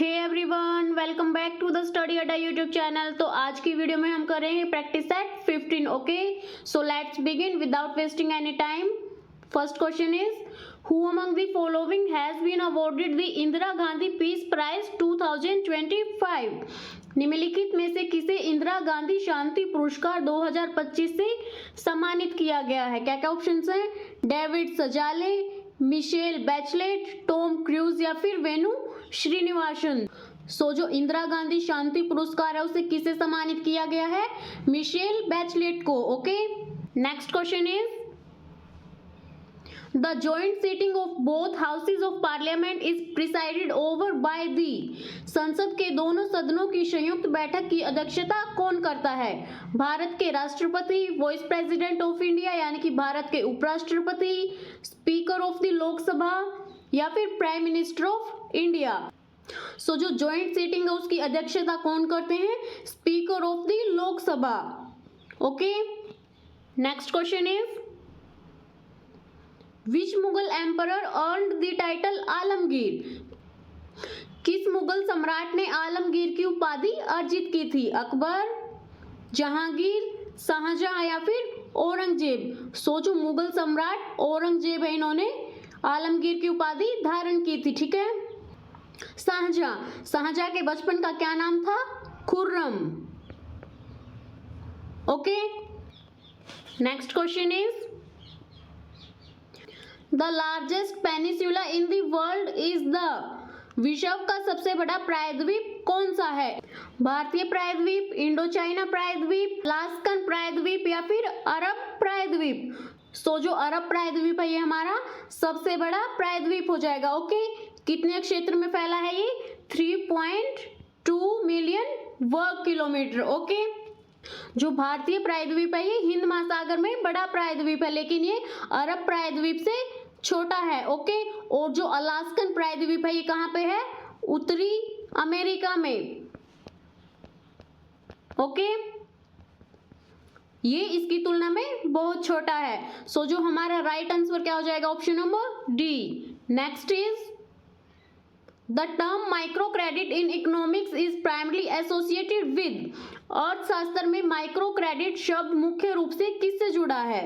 Hey everyone, welcome back to the Study Adda YouTube channel. तो आज की video में हम करेंगे practice set 15। Okay, so let's begin without wasting any time. First question is who among the following has been awarded the Indira Gandhi peace prize 2025। निम्नलिखित में से किसे इंदिरा गांधी शांति पुरस्कार 2025 से सम्मानित किया गया है? क्या क्या ऑप्शंस हैं? David Szalay, Michelle Bachelet, Tom Cruise या फिर वेनु श्रीनिवासन। सो जो इंदिरा गांधी शांति पुरस्कार है उसे किसे सम्मानित किया गया है? मिशेल बैचलेट को। Okay, next question is the joint sitting of both houses of parliament is presided over by the. संसद के दोनों सदनों की संयुक्त बैठक की अध्यक्षता कौन करता है? भारत के राष्ट्रपति, वाइस प्रेसिडेंट ऑफ इंडिया यानी कि भारत के उपराष्ट्रपति, स्पीकर ऑफ द लोकसभा या फिर प्राइम मिनिस्टर ऑफ इंडिया। सो जो जॉइंट सीटिंग है उसकी अध्यक्षता कौन करते हैं? Speaker of the Lok Sabha. Okay, next question is which Mughal emperor earned the title Alamgir. किस मुगल सम्राट ने आलमगीर की उपाधि अर्जित की थी? अकबर, जहांगीर, शाहजहां या फिर औरंगजेब। सो जो मुगल सम्राट औरंगजेब है इन्होंने आलमगीर की उपाधि धारण की थी। ठीक है, शाहजहां के बचपन का क्या नाम था? Khurram. Okay, next question is the largest peninsula in the world is the. विश्व का सबसे बड़ा प्रायद्वीप कौन सा है? भारतीय प्रायद्वीप, इंडो चाइना प्रायद्वीप, अलास्कन प्रायद्वीप या फिर अरब प्रायद्वीप। सो जो अरब प्रायद्वीप है ये हमारा सबसे बड़ा प्रायद्वीप हो जाएगा। ओके, कितने क्षेत्र में फैला है ये? 3.2 मिलियन वर्ग किलोमीटर। ओके, जो भारतीय प्रायद्वीप है ये हिंद महासागर में बड़ा प्रायद्वीप है, लेकिन ये अरब प्रायद्वीप से छोटा है। ओके, और जो अलास्कन प्रायद्वीप है ये कहाँ पे है? उत्तरी अमेरिका में। ओके, ये इसकी तुलना में बहुत छोटा है। सो जो हमारा राइट आंसर क्या हो जाएगा? Option number D. Next is the term micro credit in economics is primarily associated with. अर्थशास्त्र में माइक्रो क्रेडिट शब्द मुख्य रूप से किससे जुड़ा है?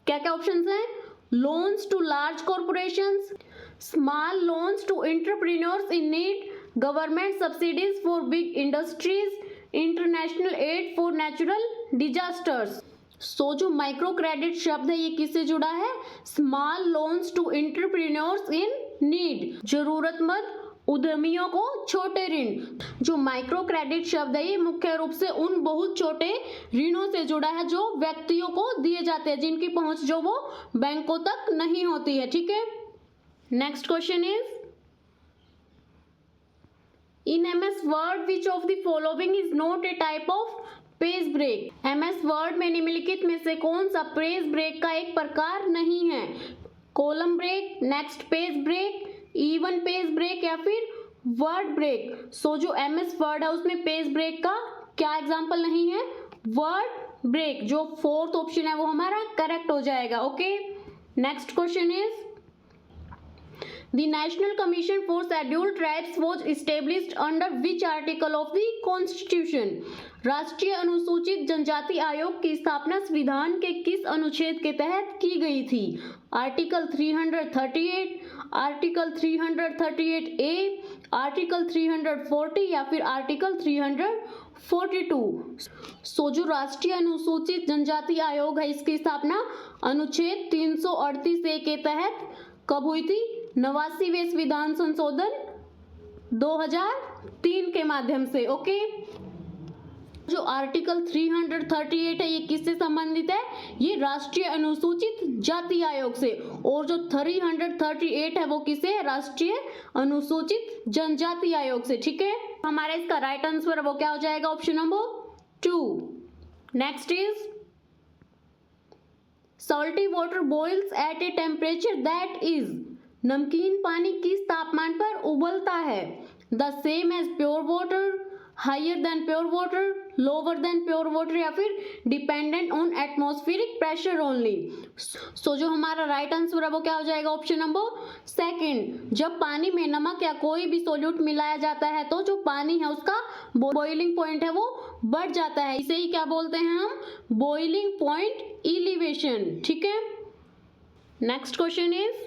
क्या क्या ऑप्शंस हैं? Loans to large corporations, small loans to entrepreneurs in need, government subsidies for big industries, international aid for natural disasters. So जो माइक्रो क्रेडिट शब्द है ये किससे जुड़ा है? Small loans to entrepreneurs in need, जरूरतमंद उद्यमियों को छोटे ऋण। जो माइक्रो क्रेडिट शब्द है ये मुख्य रूप से उन बहुत छोटे ऋणों से जुड़ा है जो व्यक्तियों को दिए जाते हैं, जिनकी पहुंच जो वो बैंकों तक नहीं होती है। ठीक है, next question is in MS word which of the following is not a type of page break. MS word में निम्नलिखित में से कौन सा पेज ब्रेक का एक प्रकार नहीं है? Column break, next page break, even page break या फिर वर्ड ब्रेक। सो जो MS वर्ड है उसमें पेज ब्रेक का क्या एग्जांपल नहीं है? Word break. जो फोर्थ ऑप्शन है वो हमारा करेक्ट हो जाएगा। Okay, next question is The National Commission for Scheduled Tribes was established under which article of the Constitution? राष्ट्रीय अनुसूचित जनजाति आयोग की स्थापना संविधान के किस अनुच्छेद के तहत की गई थी? आर्टिकल 338, आर्टिकल 338 ए, आर्टिकल 340 या फिर आर्टिकल 342। सो जो राष्ट्रीय अनुसूचित जनजाति आयोग है इसकी स्थापना अनुच्छेद 338 ए के तहत कब हुई थी? 89वें संविधान संशोधन 2003 के माध्यम से। ओके, जो आर्टिकल 338 है ये किससे संबंधित है? ये राष्ट्रीय अनुसूचित जाति आयोग से। और जो 338 है वो किसे? राष्ट्रीय अनुसूचित जनजाति आयोग से। ठीक है, हमारा इसका राइट आंसर वो क्या हो जाएगा? Option number 2। Next is salty water boils at a temperature that is. नमकीन पानी किस तापमान पर उबलता है? The same as pure water, higher than pure water, lower than pure water या फिर dependent on atmospheric pressure only. So जो हमारा राइट आंसर है वो क्या हो जाएगा, ऑप्शन नंबर सेकंड। जब पानी में नमक या कोई भी सोल्यूट मिलाया जाता है तो जो पानी है उसका बॉइलिंग पॉइंट है वो बढ़ जाता है, इसे ही क्या बोलते हैं हम, बॉइलिंग पॉइंट एलिवेशन। ठीक है, next question is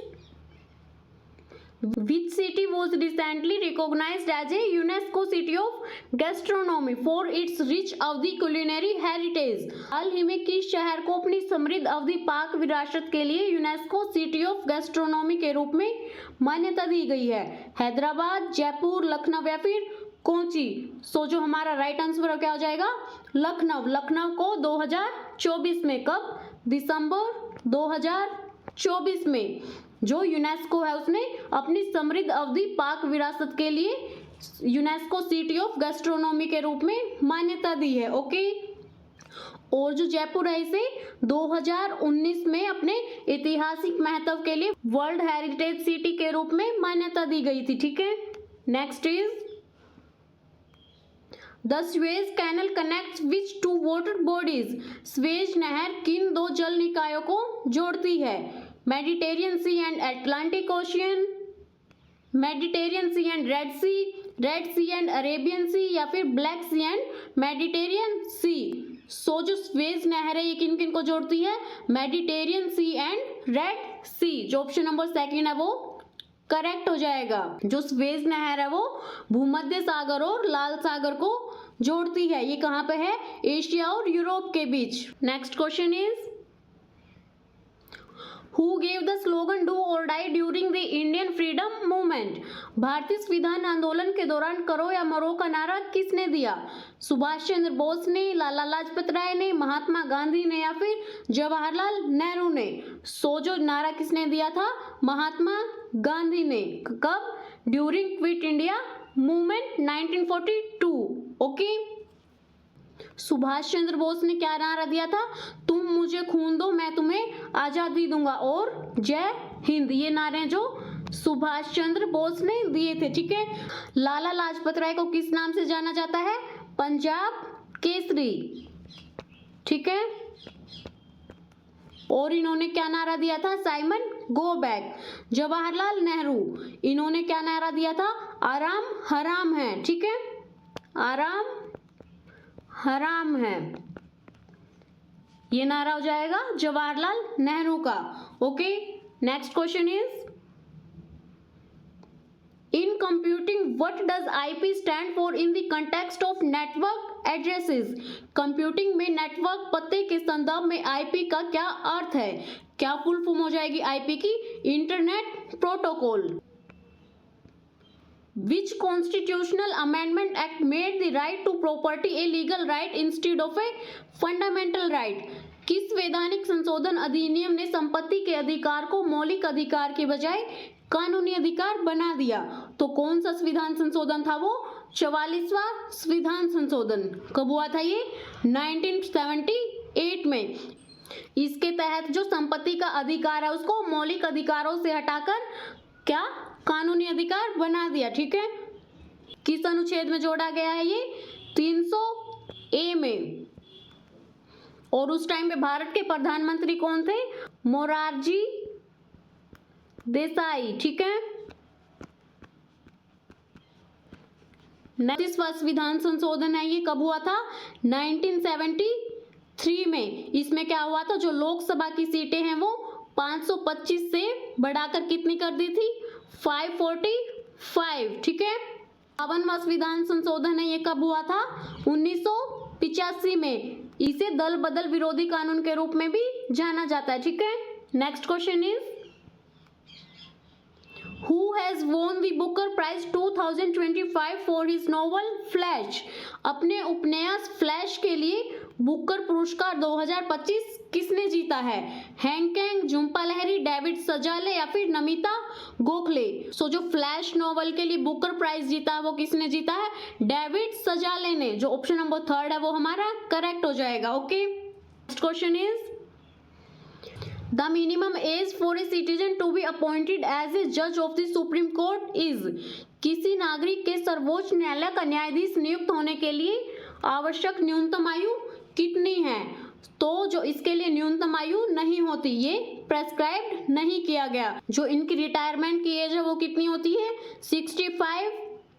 Which city was recently recognized as a UNESCO City of Gastronomy for its rich अवधि culinary heritage? हाल ही में किस शहर को अपनी समृद्ध अवधि पाक विरासत के लिए यूनेस्को सिटी ऑफ गैस्ट्रोनॉमी के रूप में मान्यता दी गई है? हैदराबाद, जयपुर, लखनऊ या फिर कोची? सो जो हमारा राइट आंसर क्या हो जाएगा, लखनऊ। लखनऊ को 2024 में, कब, दिसंबर 2024 में जो यूनेस्को है उसने अपनी समृद्ध अवधि पाक विरासत के लिए यूनेस्को सिटी ऑफ गैस्ट्रोनॉमी के रूप में मान्यता दी है। ओके, और जो जयपुर है इसे 2019 में अपने ऐतिहासिक महत्व के लिए वर्ल्ड हेरिटेज सिटी के रूप में मान्यता दी गई थी। ठीक है, next is the Suez Canal connects which two water bodies? Suez नहर किन दो जल निकायों को जोड़ती है? Mediterranean Sea and Atlantic Ocean, Mediterranean Sea and Red Sea and Arabian Sea या फिर Black Sea and Mediterranean Sea? So जो स्वेज नहर है ये किन किन को जोड़ती है, मेडिटेरियन सी एंड रेड सी। जो ऑप्शन नंबर सेकंड है वो करेक्ट हो जाएगा। जो स्वेज नहर है वो भूमध्य सागर और लाल सागर को जोड़ती है। ये कहाँ पे है, एशिया और यूरोप के बीच। Next question is Who gave the slogan "Do or Die" during the Indian Freedom Movement? भारतीय संविधान आंदोलन के दौरान करो या मरो का नारा किसने दिया? सुभाष चंद्र बोस ने, लाला लाजपत राय ने, महात्मा गांधी ने या फिर जवाहरलाल नेहरू ने? सो जो नारा किसने दिया था, महात्मा गांधी ने। कब, during Quit India Movement 1942। Okay, Subhash Chandra Bose ने क्या नारा दिया था, तुम मुझे खून दो मैं तुम्हें आजादी दूंगा और जय हिंद। ये नारे जो सुभाष चंद्र बोस ने दिए थे। ठीक है, लाला लाजपत राय को किस नाम से जाना जाता है, पंजाब केसरी। ठीक है, और इन्होंने क्या नारा दिया था, Simon go back. Jawaharlal Nehru, इन्होंने क्या नारा दिया था, आराम हराम है। ठीक है, आराम हराम है, ये नारा हो जाएगा जवाहरलाल नेहरू का। Okay, next question is in computing what does IP stand for in the context of network addresses? Computing में नेटवर्क पते के संदर्भ में आईपी का क्या अर्थ है? क्या फुल फॉर्म हो जाएगी आईपी की, internet protocol. Which constitutional amendment act made the right to property a legal right instead of a fundamental right? किस वैधानिक संशोधन अधिनियम ने संपत्ति के अधिकार को मौलिक अधिकार के बजाय कानूनी अधिकार बना दिया? तो कौन सा संविधान संशोधन था वो, 44वां संविधान संशोधन। कब हुआ था ये, 1978 में। इसके तहत जो संपत्ति का अधिकार है उसको मौलिक अधिकारों से हटाकर क्या, कानूनी अधिकार बना दिया। ठीक है, किस अनुच्छेद में जोड़ा गया है ये, 300A में। और उस टाइम पे भारत के प्रधानमंत्री कौन थे, मोरारजी देसाई। ठीक है, 29वां संविधान संशोधन है, ये कब हुआ था, 1973 में। इसमें क्या हुआ था, जो लोकसभा की सीटें हैं वो 525 से बढ़ाकर कितनी कर दी थी, 545। ठीक है, 52वां संविधान संशोधन है, ये कब हुआ था, 1985 में। इसे दल बदल विरोधी कानून के रूप में भी जाना जाता है। ठीक है, next question is Who has won the Booker Prize 2025 for his novel Flash? अपने उपन्यास फ्लैश के लिए बुकर पुरस्कार 2025 किसने जीता है? हैंगकैंग, झुम्पा लहरी, डेविड सजाले या फिर नमिता गोखले? सो जो फ्लैश नॉवल के लिए बुकर प्राइज जीता है वो किसने जीता है? डेविड सजाले ने। जो ऑप्शन नंबर 3 है वो हमारा करेक्ट हो जाएगा। Okay, next question is The minimum age for a citizen to be appointed as a judge of the Supreme Court is? किसी नागरिक के सर्वोच्च न्यायालय का न्यायाधीश नियुक्त होने के लिए आवश्यक न्यूनतम आयु कितनी है? तो जो इसके लिए न्यूनतम आयु नहीं होती, ये प्रेस्क्राइब्ड नहीं किया गया। जो इनकी रिटायरमेंट की एज है वो कितनी होती है? 65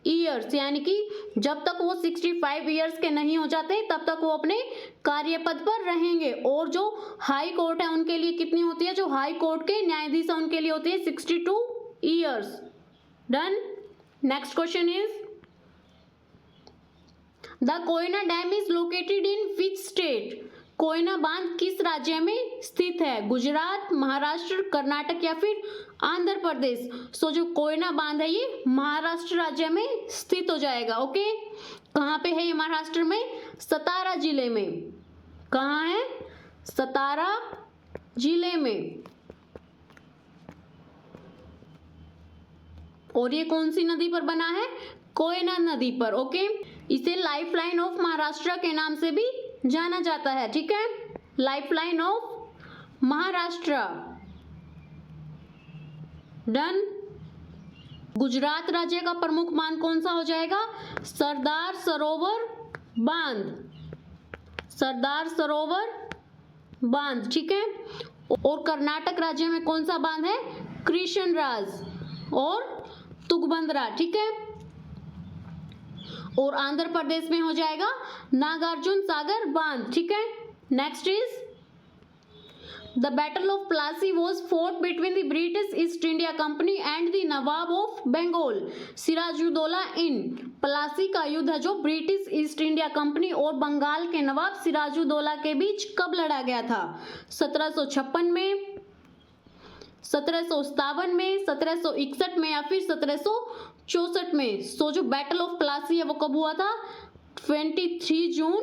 ईयर्स, यानी कि जब तक वो 65 ईयर्स के नहीं हो जाते तब तक वो अपने कार्यपद पर रहेंगे। और जो हाई कोर्ट है उनके लिए कितनी होती है? जो हाई कोर्ट के न्यायाधीश है उनके लिए होती है 62 years. Done. Next question is the Koyna dam is located in which state? Koyna बांध किस राज्य में स्थित है? गुजरात, महाराष्ट्र, कर्नाटक या फिर आंध्र प्रदेश? सो जो कोयना बांध है ये महाराष्ट्र राज्य में स्थित हो जाएगा। ओके, कहाँ पे है ये? महाराष्ट्र में सतारा जिले में। कहाँ है? सतारा जिले में। और ये कौन सी नदी पर बना है? कोयना नदी पर। ओके, इसे लाइफलाइन ऑफ महाराष्ट्र के नाम से भी जाना जाता है। ठीक है, lifeline of Maharashtra. Done. Gujarat राज्य का प्रमुख बांध कौन सा हो जाएगा? सरदार सरोवर बांध। सरदार सरोवर बांध। ठीक है। और कर्नाटक राज्य में कौन सा बांध है? कृष्णराज और तुंगभद्रा। ठीक है। और आंध्र प्रदेश में हो जाएगा नागार्जुन सागर बांध। ठीक है। Next is the battle of Plassey was fought between the British East India Company and the Nawab of Bengal Sirajuddaulah in. Plassey का युद्ध है जो ब्रिटिश ईस्ट इंडिया कंपनी और बंगाल के नवाब सिराजुद्दौला के बीच कब लड़ा गया था? 1756 में, 1757 में, 1761 में या फिर 1764 में? सो जो बैटल ऑफ प्लासी है वो कब हुआ था? 23 जून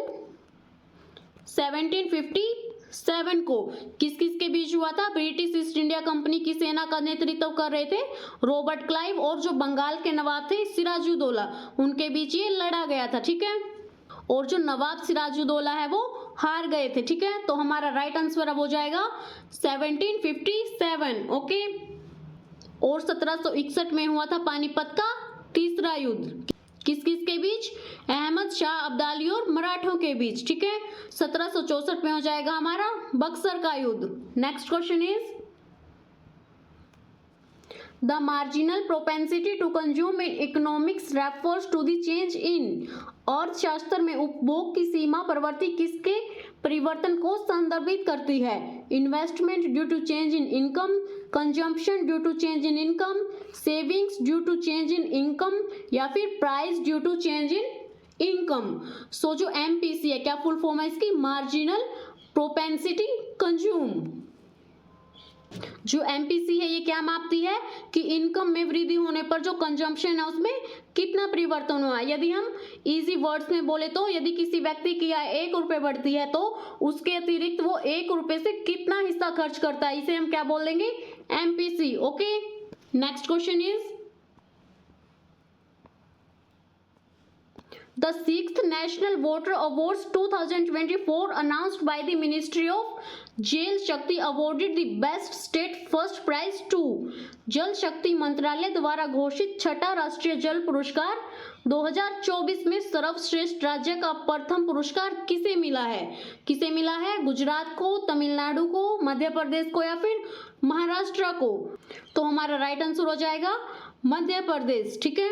1757 को। किस किस के बीच हुआ था? ब्रिटिश ईस्ट इंडिया कंपनी की सेना का नेतृत्व कर रहे थे रॉबर्ट क्लाइव और जो बंगाल के नवाब थे सिराजुद्दौला, उनके बीच ये लड़ा गया था। ठीक है। और जो नवाब सिराजुद्दौला है वो हार गए थे। ठीक है। तो हमारा राइट आंसर अब हो जाएगा 1757। ओके। और 1761 में हुआ था पानीपत का तीसरा युद्ध। किस किस के बीच? अहमद शाह अब्दाली और मराठों के बीच। ठीक है। 1764 में हो जाएगा हमारा बक्सर का युद्ध। Next question is the marginal propensity to consume in economics refers to the change in. अर्थशास्त्र में उपभोग की सीमा प्रवृत्ति किसके परिवर्तन को संदर्भित करती है? Investment due to change in income, consumption due to change in income, savings due to change in income या फिर price due to change in income? So जो एमपीसी है क्या फुल फॉर्म है इसकी? Marginal propensity consume. जो MPC है ये क्या मापती है कि इनकम में वृद्धि होने पर जो कंजम्पशन है उसमें कितना परिवर्तन हुआ। यदि हम इजी वर्ड्स में बोले तो यदि किसी व्यक्ति की आय 1 रुपए बढ़ती है तो उसके अतिरिक्त वो 1 रुपए से कितना हिस्सा खर्च करता है, इसे हम क्या बोल देंगे? MPC. Okay. Next question is The 6th National Water Awards 2024 announced by the Ministry of Jal Shakti awarded the Best State First Prize to जल शक्ति मंत्रालय द्वारा घोषित छठा राष्ट्रीय जल पुरस्कार 2024 में सर्वश्रेष्ठ राज्य का प्रथम पुरस्कार किसे मिला है? किसे मिला है? गुजरात को, तमिलनाडु को, मध्य प्रदेश को या फिर महाराष्ट्र को? तो हमारा राइट आंसर हो जाएगा मध्य प्रदेश। ठीक है।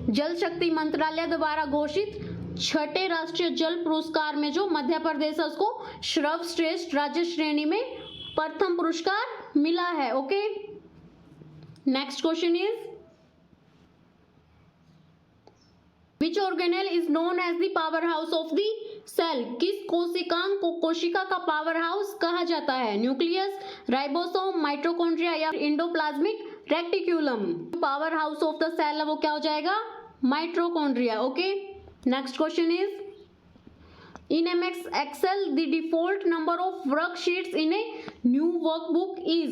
जल शक्ति मंत्रालय द्वारा घोषित छठे राष्ट्रीय जल पुरस्कार में जो मध्य प्रदेश है उसको सर्वश्रेष्ठ राज्य श्रेणी में प्रथम पुरस्कार मिला है। Okay. Next question is which organelle is known as the power house of the cell? किस कोशिकांग को कोशिका का पावर हाउस कहा जाता है? न्यूक्लियस, राइबोसोम, माइटोकॉन्ड्रिया या endoplasmic reticulum? Power house of the cell है वो क्या हो जाएगा? Mitochondria. Okay. Next question is in MS Excel the default number of worksheets in a new workbook is.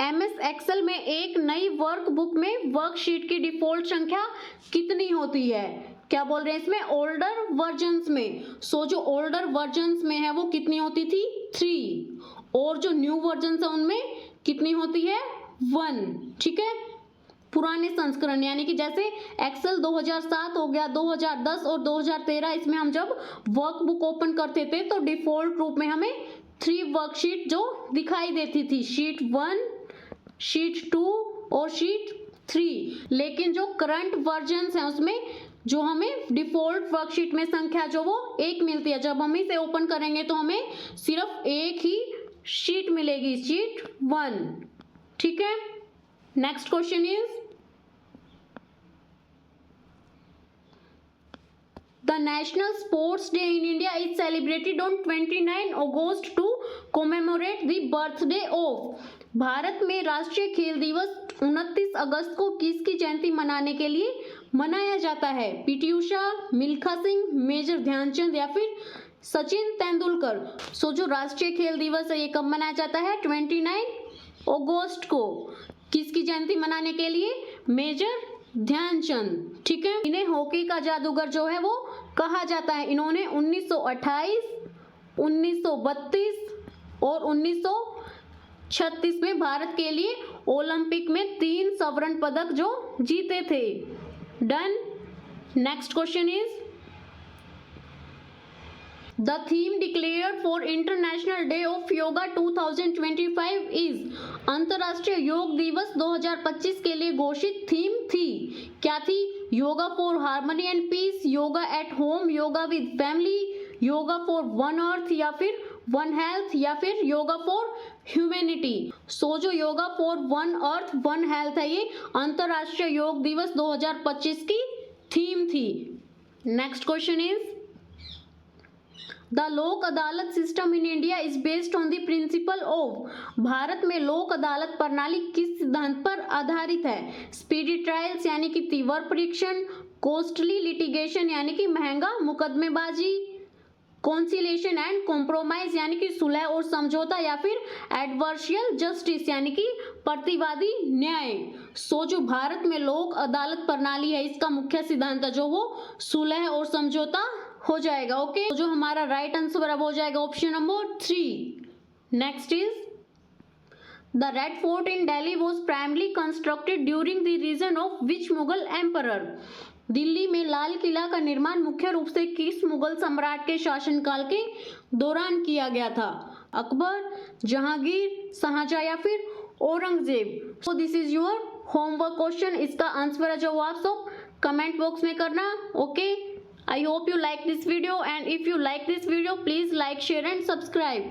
MS Excel में एक नई वर्कबुक में वर्कशीट की डिफॉल्ट संख्या कितनी होती है? क्या बोल रहे हैं इसमें? ओल्डर वर्जन्स में। सो जो ओल्डर वर्जन्स में है वो कितनी होती थी? 3। और जो न्यू वर्जन्स है उनमें कितनी होती है? 1। ठीक है। पुराने संस्करण, यानी कि जैसे एक्सेल 2007 हो गया, 2010 और 2013, इसमें हम जब वर्कबुक ओपन करते थे तो डिफॉल्ट रूप में हमें 3 वर्कशीट जो दिखाई देती थी, शीट 1, शीट 2 और शीट 3। लेकिन जो करंट वर्जन है उसमें जो हमें डिफॉल्ट वर्कशीट में संख्या जो वो 1 मिलती है। जब हम इसे ओपन करेंगे तो हमें सिर्फ एक ही शीट मिलेगी, शीट 1। ठीक है, next question is The National Sports Day in India is celebrated on 29 August to commemorate the birthday of। Bharat में राष्ट्रीय खेल दिवस 29 अगस्त को किसकी जयंती मनाने के लिए मनाया जाता है? पीटी उषा, मिल्खा सिंह, मेजर ध्यानचंद या फिर सचिन तेंदुलकर। सो जो राष्ट्रीय खेल दिवस है ये कब मनाया जाता है? 29 अगस्त को। किसकी जयंती मनाने के लिए? मेजर ध्यानचंद। ठीक है, इन्हें हॉकी का जादूगर जो है वो कहा जाता है। इन्होंने 1928, 1932 और 1936 में भारत के लिए ओलंपिक में 3 स्वर्ण पदक जो जीते थे। Done. Next question is The theme declared for International Day of Yoga 2025 is। अंतर्राष्ट्रीय योग दिवस 2025 के लिए घोषित थीम थी, क्या थी? Yoga for harmony and peace, yoga at home, yoga with family, yoga for one earth या फिर वन हेल्थ या फिर योगा फॉर ह्यूमैनिटी। सो जो yoga for one earth one health है ये अंतर्राष्ट्रीय योग दिवस 2025 की थीम थी। नेक्स्ट क्वेश्चन इज द लोक अदालत system in India is based on the principle of. Bharat में लोक अदालत प्रणाली किस सिद्धांत पर आधारित है? स्पीडी ट्रायल्स यानी कि तीव्र परीक्षण, कॉस्टली लिटिगेशन यानी कि महंगा मुकदमेबाजी, कॉन्सिलेशन एंड कॉम्प्रोमाइज यानी कि सुलह और समझौता, या फिर एडवर्शियल जस्टिस यानी कि प्रतिवादी न्याय। सो जो भारत में लोक अदालत प्रणाली है इसका मुख्य सिद्धांत जो वो सुलह और समझौता हो जाएगा। ओके, जो हमारा राइट आंसर अब हो जाएगा option number 3। Next is the red fort in Delhi was primarily constructed during the reign of which Mughal emperor. Delhi में लाल किला का निर्माण मुख्य रूप से किस मुगल सम्राट के शासनकाल के दौरान किया गया था? अकबर, जहांगीर, शाहजहां या फिर Aurangzeb. So this is your homework question. इसका आंसर है जो आप सब कमेंट बॉक्स में करना। Okay, I hope you like this video, and if you like this video please like, share and subscribe.